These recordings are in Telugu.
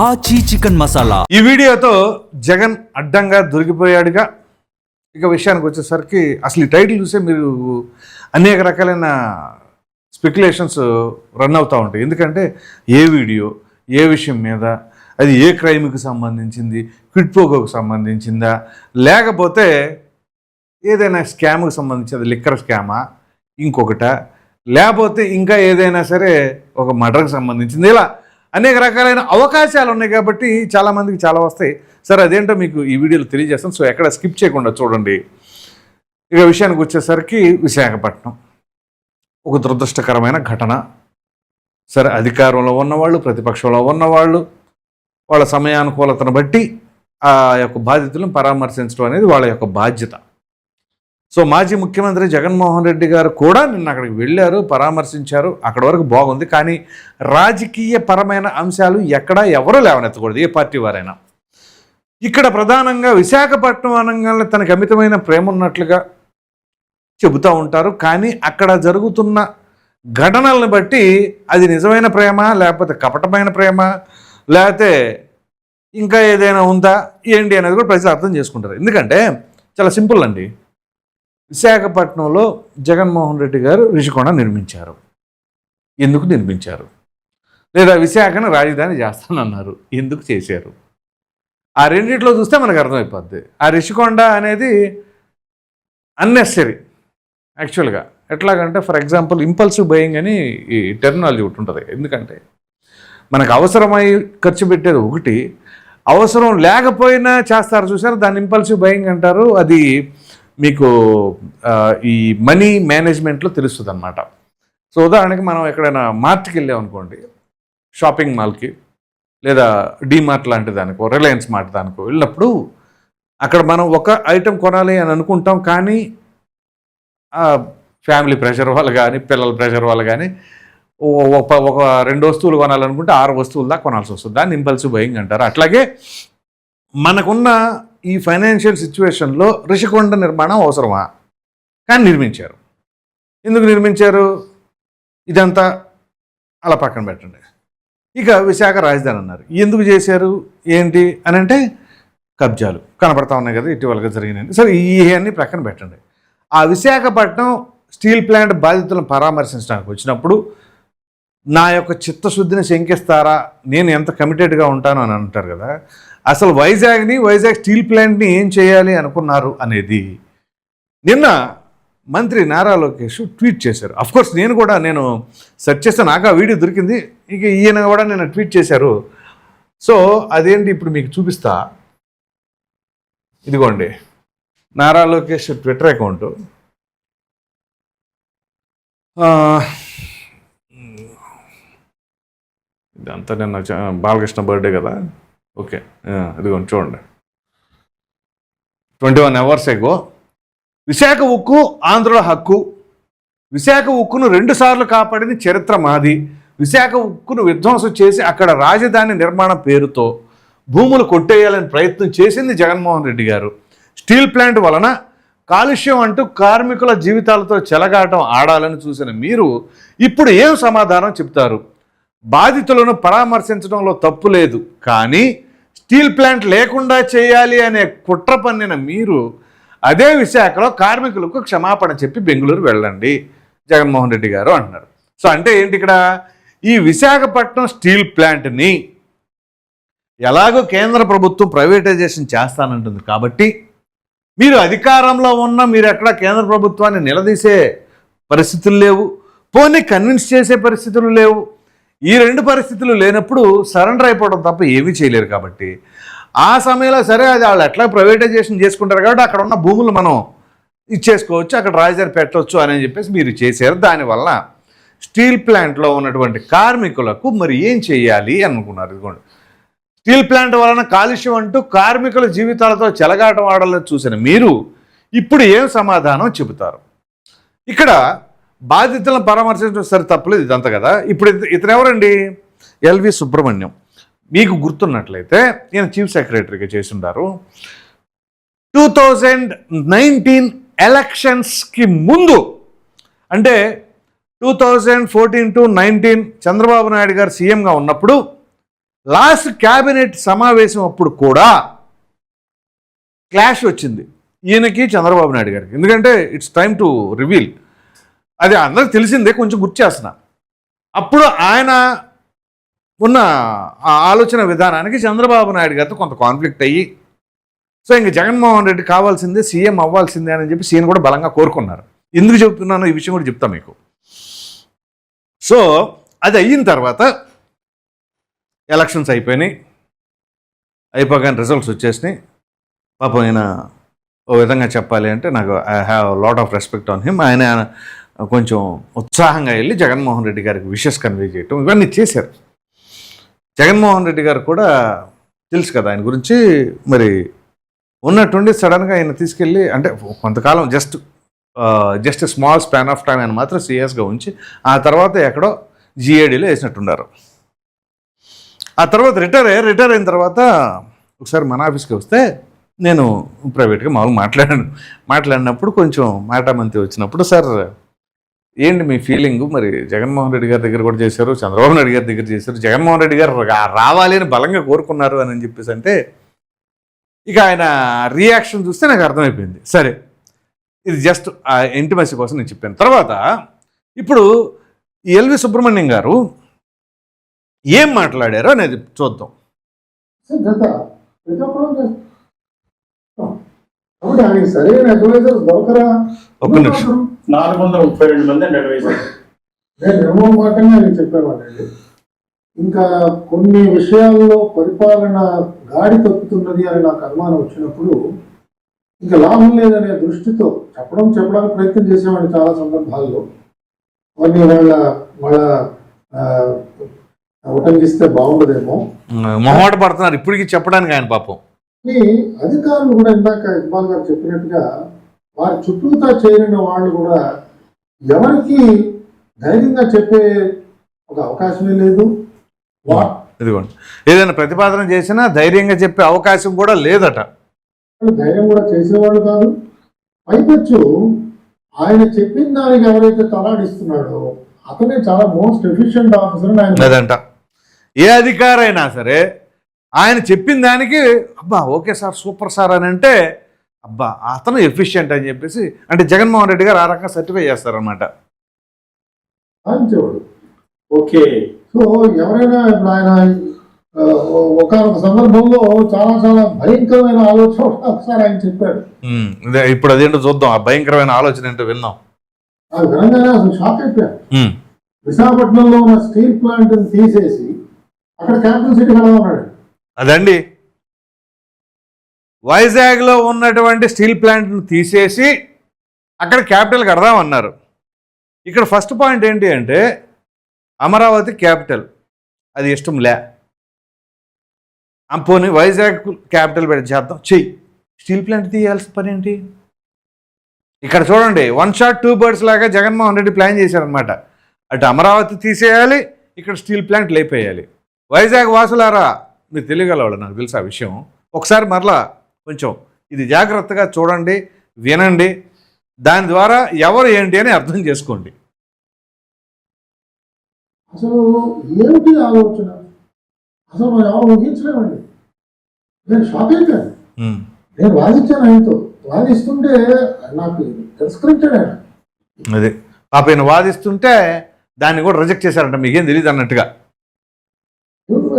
ఆచి చికెన్ మసాలా. ఈ వీడియోతో జగన్ అడ్డంగా దొరికిపోయాడుగా. ఇక విషయానికి వచ్చేసరికి అసలు ఈ టైటిల్ చూసే మీరు అనేక రకాలైన స్పెక్యులేషన్స్ రన్ అవుతూ ఉంటాయి. ఎందుకంటే ఏ వీడియో ఏ విషయం మీద, అది ఏ క్రైమ్కి సంబంధించింది, క్విడ్ ప్రోకోకు సంబంధించిందా, లేకపోతే ఏదైనా స్కామ్కి సంబంధించింది, లిక్కర్ స్కామా, ఇంకొకట, లేకపోతే ఇంకా ఏదైనా సరే ఒక మర్డర్కి సంబంధించింది, ఇలా అనేక రకాలైన అవకాశాలు ఉన్నాయి. కాబట్టి చాలామందికి చాలా వస్తాయి. సరే అదేంటో మీకు ఈ వీడియోలో తెలియజేస్తాను. సో ఎక్కడ స్కిప్ చేయకుండా చూడండి. ఇక విషయానికి వచ్చేసరికి విశాఖపట్నం ఒక దురదృష్టకరమైన ఘటన. సరే అధికారంలో ఉన్నవాళ్ళు, ప్రతిపక్షంలో ఉన్నవాళ్ళు వాళ్ళ సమయానుకూలతను బట్టి ఆ యొక్క బాధితులను పరామర్శించడం అనేది వాళ్ళ యొక్క బాధ్యత. సో మాజీ ముఖ్యమంత్రి జగన్మోహన్ రెడ్డి గారు కూడా నిన్న అక్కడికి వెళ్ళారు, పరామర్శించారు. అక్కడి వరకు బాగుంది. కానీ రాజకీయ పరమైన అంశాలు ఎక్కడా ఎవరూ లేవనెత్తకూడదు, ఏ పార్టీ వారైనా. ఇక్కడ ప్రధానంగా విశాఖపట్నం అనగానే తనకు అమితమైన ప్రేమ ఉన్నట్లుగా చెబుతూ ఉంటారు. కానీ అక్కడ జరుగుతున్న ఘటనలను బట్టి అది నిజమైన ప్రేమ, లేకపోతే కపటమైన ప్రేమ, లేకపోతే ఇంకా ఏదైనా ఉందా ఏంటి అనేది కూడా ప్రజలు అర్థం చేసుకుంటారు. ఎందుకంటే చాలా సింపుల్ అండి. విశాఖపట్నంలో జగన్మోహన్ రెడ్డి గారు రిషికొండ నిర్మించారు. ఎందుకు నిర్మించారు? లేదా విశాఖను రాజధాని చేస్తానన్నారు, ఎందుకు చేశారు? ఆ రెండింటిలో చూస్తే మనకు అర్థమైపోద్ది. ఆ రిషికొండ అనేది అన్నెసరీ యాక్చువల్గా. ఎట్లాగంటే ఫర్ ఎగ్జాంపుల్ ఇంపల్సివ్ బయింగ్ అని ఈ టెర్మినాలజీ ఒకటి ఉంటుంది. ఎందుకంటే మనకు అవసరమై ఖర్చు పెట్టేది ఒకటి, అవసరం లేకపోయినా చేస్తారు చూసారు, దాన్ని ఇంపల్సివ్ బయింగ్ అంటారు. అది మీకు ఈ మనీ మేనేజ్మెంట్లో తెలుస్తుంది అన్నమాట. సో ఉదాహరణకి మనం ఎక్కడైనా మార్ట్కి వెళ్ళామనుకోండి, షాపింగ్ మాల్కి లేదా డీమార్ట్ లాంటి దానికో, రిలయన్స్ మార్ట్ దానికో వెళ్ళినప్పుడు అక్కడ మనం ఒక ఐటెం కొనాలి అని అనుకుంటాం. కానీ ఫ్యామిలీ ప్రెషర్ వల్ల కానీ, పిల్లల ప్రెషర్ వల్ల కానీ ఒక 2 వస్తువులు కొనాలనుకుంటే 6 వస్తువులు దాకా కొనాల్సి వస్తుంది. దాన్ని ఇంపల్సివ్ బయింగ్ అంటారు. అట్లాగే మనకున్న ఈ ఫైనాన్షియల్ సిచ్యువేషన్లో రిషికొండ నిర్మాణం అవసరమా? కానీ నిర్మించారు. ఎందుకు నిర్మించారు? ఇదంతా అలా పక్కన పెట్టండి. ఇక విశాఖ రాజధాని అన్నారు. ఎందుకు చేశారు ఏంటి అని అంటే కబ్జాలు కనపడతా ఉన్నాయి కదా ఇటీవలగా జరిగినాయి. సరే ఇవన్నీ ప్రక్కన పెట్టండి. ఆ విశాఖపట్నం స్టీల్ ప్లాంట్ బాధితులను పరామర్శించడానికి వచ్చినప్పుడు నా యొక్క చిత్తశుద్ధిని శంకిస్తారా, నేను ఎంత కమిటెడ్గా ఉంటాను అని అంటారు కదా. అసలు వైజాగ్ స్టీల్ ప్లాంట్ని ఏం చేయాలి అనుకున్నారు అనేది నిన్న మంత్రి నారా లోకేష్ ట్వీట్ చేశారు. అఫ్కోర్స్ నేను సెర్చ్ చేస్తే నాకు ఆ వీడియో దొరికింది. ఇక ఈయన కూడా నేను ట్వీట్ చేశారు. సో అదేంటి ఇప్పుడు మీకు చూపిస్తా. ఇదిగోండి నారా లోకేష్ ట్విట్టర్ అకౌంటు. ఇదంతా నిన్న బాలకృష్ణ బర్త్డే కదా. ఓకే ఇదిగోండి చూడండి. 21 hours ago విశాఖ ఉక్కు ఆంధ్రుల హక్కు. విశాఖ ఉక్కును 2 సార్లు కాపాడిన చరిత్ర మాది. విశాఖ ఉక్కును విధ్వంసం చేసి అక్కడ రాజధాని నిర్మాణం పేరుతో భూములు కొట్టేయాలని ప్రయత్నం చేసింది జగన్మోహన్ రెడ్డి గారు. స్టీల్ ప్లాంట్ వలన కాలుష్యం అంటూ కార్మికుల జీవితాలతో చెలగాటం ఆడాలని చూసిన మీరు ఇప్పుడు ఏం సమాధానం చెప్తారు? బాధితులను పరామర్శించడంలో తప్పు లేదు, కానీ స్టీల్ ప్లాంట్ లేకుండా చేయాలి అనే కుట్ర పన్నిన మీరు అదే విశాఖలో కార్మికులకు క్షమాపణ చెప్పి బెంగళూరు వెళ్ళండి జగన్మోహన్ రెడ్డి గారు అంటున్నారు. సో అంటే ఏంటి ఇక్కడ? ఈ విశాఖపట్నం స్టీల్ ప్లాంట్ని ఎలాగో కేంద్ర ప్రభుత్వం ప్రైవేటైజేషన్ చేస్తానంటుంది కాబట్టి మీరు అధికారంలో ఉన్న మీరు ఎక్కడ కేంద్ర ప్రభుత్వాన్ని నిలదీసే పరిస్థితులు లేవు, పోనీ కన్విన్స్ చేసే పరిస్థితులు లేవు. ఈ 2 పరిస్థితులు లేనప్పుడు సరెండర్ అయిపోవడం తప్ప ఏమీ చేయలేరు. కాబట్టి ఆ సమయంలో సరే అది వాళ్ళు ఎట్లా ప్రైవేటైజేషన్ చేసుకుంటారు కాబట్టి అక్కడ ఉన్న భూములు మనం ఇచ్చేసుకోవచ్చు, అక్కడ రాజధాని పెట్టవచ్చు అని చెప్పేసి మీరు చేశారు. దానివల్ల స్టీల్ ప్లాంట్లో ఉన్నటువంటి కార్మికులకు మరి ఏం చేయాలి అనుకున్నారు. ఇదిగోండి, స్టీల్ ప్లాంట్ వలన కాలుష్యం అంటూ కార్మికుల జీవితాలతో చెలగాటం ఆడాలని చూసిన మీరు ఇప్పుడు ఏం సమాధానం చెబుతారు? ఇక్కడ బాధితులను పరామర్శించడం సరే తప్పలేదు, ఇదంతా కదా. ఇప్పుడు ఇతను ఎవరండి? ఎల్వి సుబ్రహ్మణ్యం. మీకు గుర్తున్నట్లయితే ఈయన చీఫ్ సెక్రటరీగా చేసిండారు. 2019 ఎలక్షన్స్కి ముందు అంటే 2014 to 19 చంద్రబాబు నాయుడు గారు సీఎంగా ఉన్నప్పుడు లాస్ట్ క్యాబినెట్ సమావేశం అప్పుడు కూడా క్లాష్ వచ్చింది ఈయనకి చంద్రబాబు నాయుడు గారికి. ఎందుకంటే ఇట్స్ టైమ్ టు రివీల్, అది అందరికి తెలిసిందే, కొంచెం గుర్తు చేస్తున్నా. అప్పుడు ఆయన ఉన్న ఆ ఆలోచన విధానానికి చంద్రబాబు నాయుడు గారితో కొంత కాన్ఫ్లిక్ట్ అయ్యి, సో ఇంక జగన్మోహన్ రెడ్డి కావాల్సిందే, సీఎం అవ్వాల్సిందే అని చెప్పి సీఎం కూడా బలంగా కోరుకున్నారు. ఎందుకు చెప్తున్నానో ఈ విషయం కూడా చెప్తా మీకు. సో అది అయిన తర్వాత ఎలక్షన్స్ అయిపోగానే రిజల్ట్స్ వచ్చేసినాయి. పాపం ఆయన ఓ విధంగా చెప్పాలి అంటే నాకు I have lot of respect on him. ఆయన కొంచెం ఉత్సాహంగా వెళ్ళి జగన్మోహన్ రెడ్డి గారికి విషెస్ కన్వే చేయటం ఇవన్నీ చేశారు. జగన్మోహన్ రెడ్డి గారు కూడా తెలుసు కదా ఆయన గురించి. మరి ఉన్నట్టుండి సడన్గా ఆయన తీసుకెళ్ళి, అంటే కొంతకాలం just small span of time ఆయన మాత్రం సీరియస్గా ఉంచి ఆ తర్వాత ఎక్కడో జిఏడీలో వేసినట్టున్నారు. ఆ తర్వాత రిటైర్ అయిన తర్వాత ఒకసారి మన ఆఫీస్కి వస్తే నేను ప్రైవేట్గా మామూలు మాట్లాడినప్పుడు కొంచెం మాటామంతి వచ్చినప్పుడు, సార్ ఏంటి మీ ఫీలింగు, మరి జగన్మోహన్ రెడ్డి గారి దగ్గర కూడా చేశారు, చంద్రబాబు నాయుడు గారి దగ్గర చేశారు, జగన్మోహన్ రెడ్డి గారు రావాలి అని బలంగా కోరుకున్నారు అని చెప్పేసి అంటే, ఇక ఆయన రియాక్షన్ చూస్తే నాకు అర్థమైపోయింది. సరే, ఇది జస్ట్ ఆ ఇంటిమసీ కోసం నేను చెప్పాను. తర్వాత ఇప్పుడు ఎల్వి సుబ్రహ్మణ్యం గారు ఏం మాట్లాడారో అనేది చూద్దాం. ఒక్క నిమిషం. 432 మంది అడ్వైజర్. నేను నిర్మోహమాటంగా ఆయన చెప్పేవాడండి. ఇంకా కొన్ని విషయాల్లో పరిపాలన గాడి తప్పుతున్నది అని నాకు అనుమానం వచ్చినప్పుడు ఇంకా లాభం లేదనే దృష్టితో చెప్పడానికి ప్రయత్నం చేసేవాడిని చాలా సందర్భాల్లో. అవన్నీ వాళ్ళ ఉటంకిస్తే బాగుండదేమో, మొహమాట పడుతున్నారు ఇప్పటికి చెప్పడానికి ఆయన పాపం. అధికారులు కూడా ఇందాక ఇక్బాల్ గారు చెప్పినట్టుగా వారి చుట్టూతా చేరిన వాళ్ళు కూడా ఎవరికి ధైర్యంగా చెప్పే ఒక అవకాశమే లేదు. ఇదిగోండి, ఏదైనా ప్రతిపాదన చేసినా ధైర్యంగా చెప్పే అవకాశం కూడా లేదట. ధైర్యం కూడా చేసేవాళ్ళు కాదు. పైపచ్చు ఆయన చెప్పిన దానికి ఎవరైతే తలాడిస్తున్నాడో అతనే చాలా మోస్ట్ ఎఫిషియెంట్ ఆఫీసర్ లేదంట. ఏ అధికారైనా సరే ఆయన చెప్పిన దానికి అబ్బా ఓకే సార్, సూపర్ సార్ అని అంటే అబ్బా అతను ఎఫిషియెంట్ అని చెప్పేసి, అంటే జగన్మోహన్ రెడ్డి గారు ఆ రకంగా సర్టిఫై చేస్తారనమాట. ఓకే. సో ఎవరైనా ఇప్పుడు ఆయన ఒక సందర్భంలో చాలా భయంకరమైన ఆలోచన ఒకసారి ఆయన చెప్పాడు. ఇప్పుడు అదేంటో చూద్దాం, ఆ భయంకరమైన ఆలోచన ఏంటో విన్నాం. అది వినంగానే అసలు షాక్ అయిపోయాను. విశాఖపట్నంలో ఉన్న స్టీల్ ప్లాంట్ తీసేసి అక్కడ క్యాపిటల్ సిటీ కలవన్నాడు. అదండి, వైజాగ్లో ఉన్నటువంటి స్టీల్ ప్లాంట్ను తీసేసి అక్కడ క్యాపిటల్ కడదామన్నారు. ఇక్కడ ఫస్ట్ పాయింట్ ఏంటి అంటే అమరావతి క్యాపిటల్, అది ఇష్టం లే. పోనీ వైజాగ్ క్యాపిటల్ పెట్టి చేద్దాం, చెయ్యి. స్టీల్ ప్లాంట్ తీయాల్సిన పని ఏంటి? ఇక్కడ చూడండి, 1 shot 2 birds లాగా జగన్మోహన్ రెడ్డి ప్లాన్ చేశారనమాట. అటు అమరావతి తీసేయాలి, ఇక్కడ స్టీల్ ప్లాంట్ లేపేయాలి. వైజాగ్ వాసులారా, మీరు తెలియగలవాళ్ళు, నాకు తెలుసు ఆ విషయం. ఒకసారి మరలా కొంచెం ఇది జాగ్రత్తగా చూడండి, వినండి, దాని ద్వారా ఎవరు ఏంటి అని అర్థం చేసుకోండి. అసలు ఏమిటి ఆలోచన, అసలు మనం ఎవరు ఊహించలేమండి. నేను షాక్ అయిపోయాను. నేను వాదించాను, ఆయనతో వాదిస్తుంటే నాకు తిరస్కరించాడు ఆయన. అదే పాప ఈయన వాదిస్తుంటే దాన్ని కూడా రిజెక్ట్ చేశారంట, మీకేం తెలియదు అన్నట్టుగా.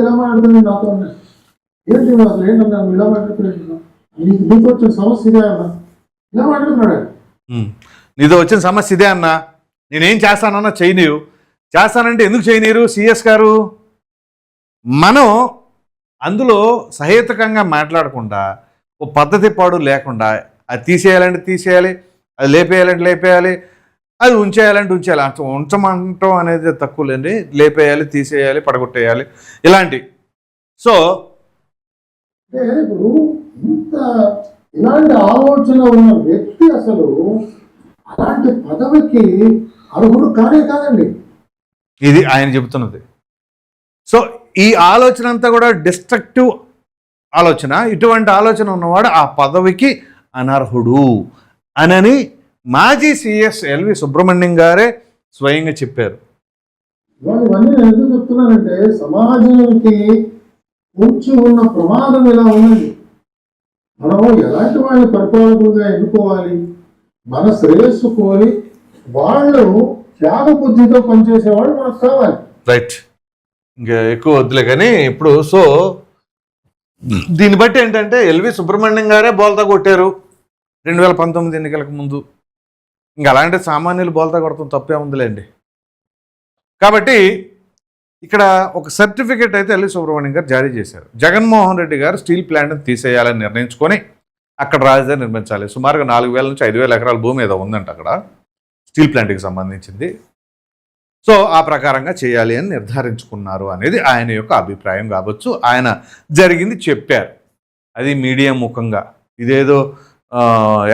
ఎలా మాట్లాడుతుంది నాతో, ఏంటి అసలు ఏంటన్నా ఇలా మాట్లాడుతున్నాడు, నీతో వచ్చిన సమస్య ఇదే అన్నా, ఇలా మాట్లాడుతున్నాడు ఆయన. నీతో వచ్చిన సమస్య ఇదే అన్నా, నేనేం చేస్తానన్నా చేయనీరు, చేస్తానంటే ఎందుకు చేయనీరు సిఎస్ గారు? మనం అందులో సహేతుకంగా మాట్లాడకుండా, ఓ పద్ధతి పాడు లేకుండా, అది తీసేయాలంటే తీసేయాలి, అది లేపేయాలంటే లేపేయాలి, అది ఉంచేయాలంటే ఉంచేయాలి. ఉంచమంటం అనేది తక్కువలేండి, లేపేయాలి, తీసేయాలి, పడగొట్టేయాలి, ఇలాంటి. సో ఇప్పుడు ఇంత ఇలాంటి ఆలోచన ఉన్న వ్యక్తి అసలు అలాంటి పదవికి అర్హుడు కానే కాదండి. ఇది ఆయన చెబుతున్నది. సో ఈ ఆలోచన అంతా కూడా డిస్ట్రక్టివ్ ఆలోచన. ఇటువంటి ఆలోచన ఉన్నవాడు ఆ పదవికి అనర్హుడు అనని మాజీ సిఎస్ ఎల్వి సుబ్రహ్మణ్యం గారే స్వయంగా చెప్పారు. ఇవన్నీ నేను ఎందుకు చెప్తున్నానంటే సమాజానికి పొంచి ఉన్న ప్రమాదం ఇలా ఉన్నది. మనం ఎలాంటి వాళ్ళని పరిపాలకులుగా ఎన్నుకోవాలి, మన శ్రేయస్సు కోరి వాళ్ళు త్యాగబుద్ధితో పనిచేసేవాళ్ళు మనకు కావాలి. రైట్, ఇంకా ఎక్కువ వద్దులే కానీ ఇప్పుడు సో దీన్ని బట్టి ఏంటంటే ఎల్వి సుబ్రహ్మణ్యం గారే బోల్తా కొట్టారు 2019 ఎన్నికలకు ముందు. ఇంకా అలాంటి సామాన్యులు బోల్తా కొడతాం తప్పే ఉందిలేండి. కాబట్టి ఇక్కడ ఒక సర్టిఫికేట్ అయితే ఎల్వి సుబ్రహ్మణ్యం గారు జారీ చేశారు. జగన్మోహన్ రెడ్డి గారు స్టీల్ ప్లాంట్ని తీసేయాలని నిర్ణయించుకొని అక్కడ రాజధాని నిర్మించాలి. సుమారుగా 4,000 నుంచి 5,000 ఎకరాల భూమి ఏదో ఉందంట అక్కడ స్టీల్ ప్లాంట్కి సంబంధించింది. సో ఆ ప్రకారంగా చేయాలి అని నిర్ధారించుకున్నారు అనేది ఆయన యొక్క అభిప్రాయం కావచ్చు. ఆయన జరిగింది చెప్పారు, అది మీడియా ముఖంగా, ఇదేదో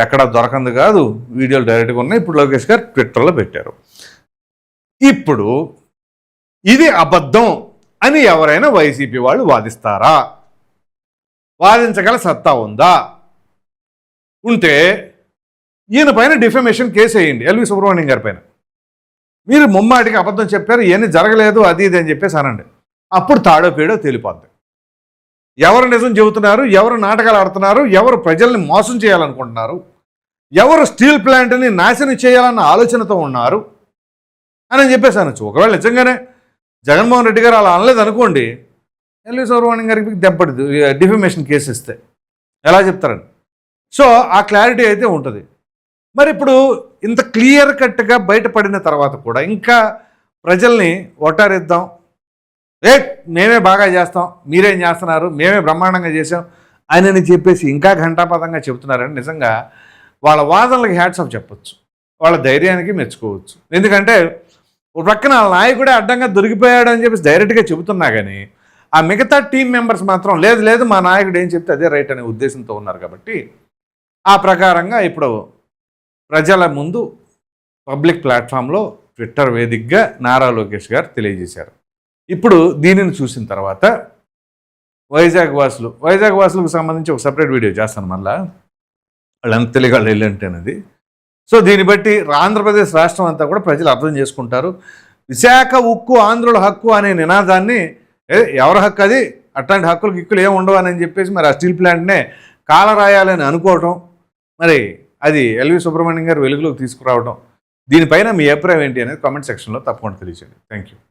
ఎక్కడ దొరకంది కాదు, వీడియోలు డైరెక్ట్గా ఉన్నాయి. ఇప్పుడు లోకేష్ గారు ట్విట్టర్లో పెట్టారు. ఇప్పుడు ఇది అబద్ధం అని ఎవరైనా వైసీపీ వాళ్ళు వాదిస్తారా? వాదించగల సత్తా ఉందా? ఉంటే ఈయన పైన డిఫమేషన్ కేసు వేయండి, ఎల్వి సుబ్రహ్మణ్యం గారి పైన. మీరు ముమ్మాటికి అబద్ధం చెప్పారు, ఏమీ జరగలేదు అది ఇది అని చెప్పేసి అనండి. అప్పుడు తాడో పేడో తేలిపోద్ది. ఎవరు నిజం చెబుతున్నారు, ఎవరు నాటకాలు ఆడుతున్నారు, ఎవరు ప్రజల్ని మోసం చేయాలనుకుంటున్నారు, ఎవరు స్టీల్ ప్లాంట్ని నాశనం చేయాలన్న ఆలోచనతో ఉన్నారు అని చెప్పేసి అనొచ్చు. ఒకవేళ నిజంగానే జగన్మోహన్ రెడ్డి గారు అలా అనలేదు అనుకోండి, ఎల్వి సుబ్రహ్మణ్యం గారికి దెబ్బడి డిఫమేషన్ కేసు ఇస్తే ఎలా చెప్తారండి? సో ఆ క్లారిటీ అయితే ఉంటుంది. మరి ఇప్పుడు ఇంత క్లియర్ కట్గా బయటపడిన తర్వాత కూడా ఇంకా ప్రజల్ని ఒట్టారిద్దాం, మేమే బాగా చేస్తాం, మీరేం చేస్తున్నారు, మేమే బ్రహ్మాండంగా చేసాం అని చెప్పేసి ఇంకా ఘంటాపథంగా చెబుతున్నారని నిజంగా వాళ్ళ వాదనలకు హ్యాట్స్ ఆఫ్ చెప్పొచ్చు, వాళ్ళ ధైర్యానికి మెచ్చుకోవచ్చు. ఎందుకంటే ఒక పక్కన వాళ్ళ నాయకుడే అడ్డంగా దొరికిపోయాడు అని చెప్పేసి డైరెక్ట్గా చెబుతున్నా కానీ ఆ మిగతా టీం మెంబర్స్ మాత్రం లేదు లేదు మా నాయకుడు ఏం చెప్తే అదే రైట్ అనే ఉద్దేశంతో ఉన్నారు. కాబట్టి ఆ ప్రకారంగా ఇప్పుడు ప్రజల ముందు పబ్లిక్ ప్లాట్ఫామ్లో ట్విట్టర్ వేదికగా నారా లోకేష్ గారు తెలియజేశారు. ఇప్పుడు దీనిని చూసిన తర్వాత వైజాగ్ వాసులకు సంబంధించి ఒక సపరేట్ వీడియో చేస్తాను మళ్ళా, వాళ్ళు ఎంత తెలియగాళ్ళు వెళ్ళంటే అనేది. సో దీన్ని బట్టి ఆంధ్రప్రదేశ్ రాష్ట్రం అంతా కూడా ప్రజలు అర్థం చేసుకుంటారు. విశాఖ ఉక్కు ఆంధ్రుల హక్కు అనే నినాదాన్ని ఎవరి హక్కు అది, అట్లాంటి హక్కులు గిక్కులు ఏమి ఉండవు అని చెప్పేసి మరి ఆ స్టీల్ ప్లాంట్నే కాలరాయాలని అనుకోవటం, మరి అది ఎల్వి సుబ్రహ్మణ్యం గారు వెలుగులోకి తీసుకురావడం, దీనిపైన మీ అభిప్రాయం ఏంటి అనేది కామెంట్ సెక్షన్లో తప్పకుండా తెలియజేయండి. Thank you.